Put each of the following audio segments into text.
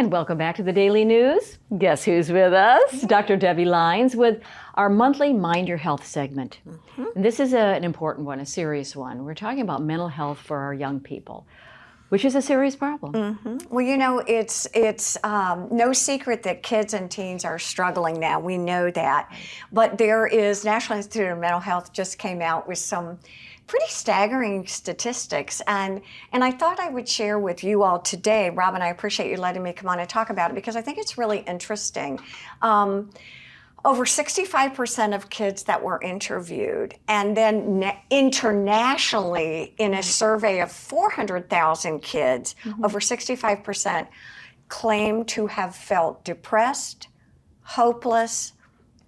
And welcome back to the Daily News. Guess who's with us? Dr. Debi Lynes with our monthly Mind Your Health segment. And this is an important one, a serious one. We're talking about mental health for our young people, which is a serious problem. Well, you know, it's no secret that kids and teens are struggling now. We know that. But there is, National Institute of Mental Health just came out with some pretty staggering statistics. And I thought I would share with you all today. Robyn, I appreciate you letting me come on and talk about it because I think it's really interesting. Over 65% of kids that were interviewed, and then internationally in a survey of 400,000 kids, over 65% claim to have felt depressed, hopeless,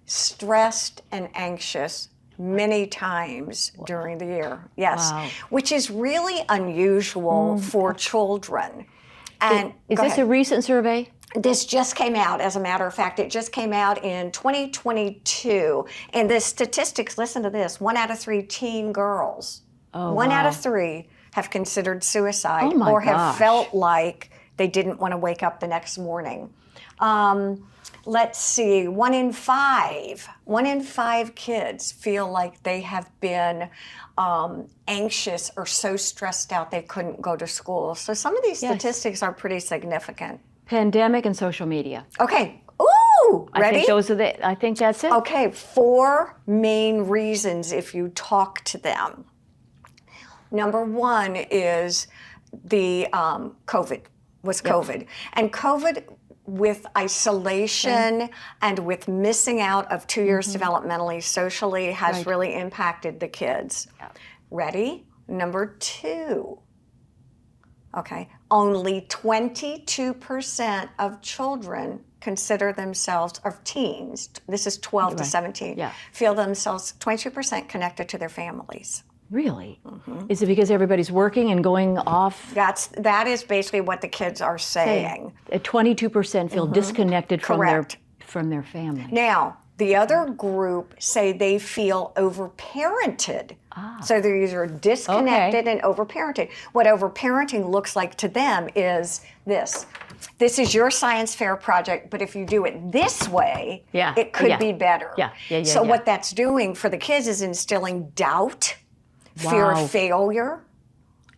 stressed, and anxious many times during the year. Yes, which is really unusual for children. And is this a recent survey? This just came out, as a matter of fact. It just came out in 2022. And the statistics, listen to this, 1 out of 3 teen girls, one out of 3 have considered suicide or have felt like they didn't want to wake up the next morning. Let's see, 1 in 5 kids feel like they have been anxious or so stressed out they couldn't go to school. So some of these statistics are pretty significant. Pandemic and social media. Okay. Ooh, ready? I think that's it. Okay, 4 main reasons if you talk to them. Number 1 is the COVID. And COVID, with isolation and with missing out of 2 years developmentally, socially, has really impacted the kids. Ready? Number 2. Okay, only 22% of children consider themselves, or teens, this is 12 to 17, feel themselves 22% connected to their families. Really? Is it because everybody's working and going off? That is basically what the kids are saying. 22% feel disconnected from their family. Now, the other group say they feel overparented. So they're either disconnected and overparented. What overparenting looks like to them is this. This is your science fair project, but if you do it this way, it could be better. So what that's doing for the kids is instilling doubt, fear of failure,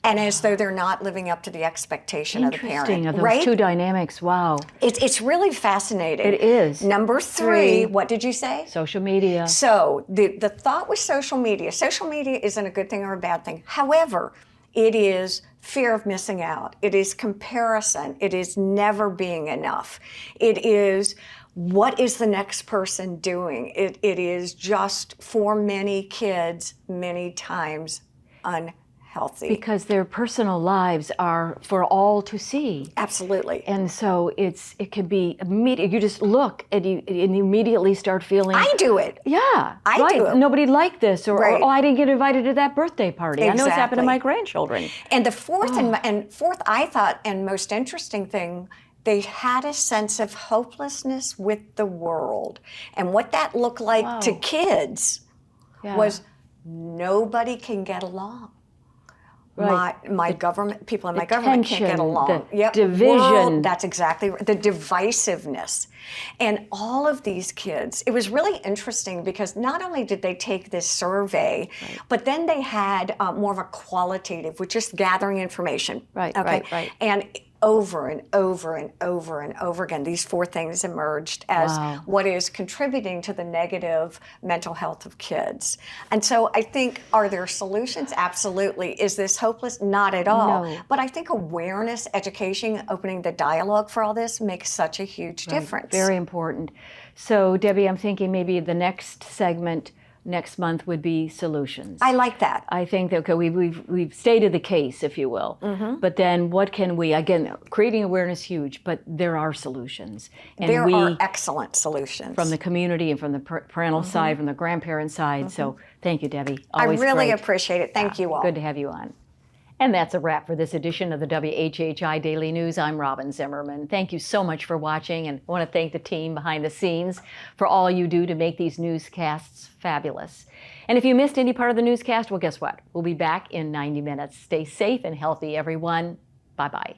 and as though they're not living up to the expectation of the parent. Interesting, those two dynamics, wow. It's really fascinating. It is. Number 3, what did you say? Social media. So the thought with social media isn't a good thing or a bad thing. However, it is fear of missing out. It is comparison. It is never being enough. It is what is the next person doing? It is just, for many kids, many times unhealthy. Because their personal lives are for all to see. Absolutely. And so it can be immediate. You just look and you immediately start feeling. I do it. Yeah. I do it. Nobody liked this, or oh, I didn't get invited to that birthday party. I know it's happened to my grandchildren. And the fourth I thought, and most interesting thing, they had a sense of hopelessness with the world. And what that looked like to kids was nobody can get along. My government, people in my government can't get along. The division. That's exactly right. The divisiveness. And all of these kids, it was really interesting because not only did they take this survey, but then they had more of a qualitative, with just gathering information. Right. And over and over and over and over again, these 4 things emerged as what is contributing to the negative mental health of kids. And so I think, are there solutions? Absolutely. Is this hopeless? Not at all. No. But I think awareness, education, opening the dialogue for all this makes such a huge difference. Very important. So, Debi, I'm thinking maybe the next segment next month would be solutions. I like that. I think that we've stated the case, if you will, but then what can we, again, creating awareness huge, but there are solutions. And there are excellent solutions. From the community and from the parental side, from the grandparent side. So thank you, Debi. Always I really great. appreciate it. Thank you all. Good to have you on. And that's a wrap for this edition of the WHHI Daily News. I'm Robyn Zimmerman. Thank you so much for watching, and I want to thank the team behind the scenes for all you do to make these newscasts fabulous. And if you missed any part of the newscast, well, guess what? We'll be back in 90 minutes. Stay safe and healthy, everyone. Bye-bye.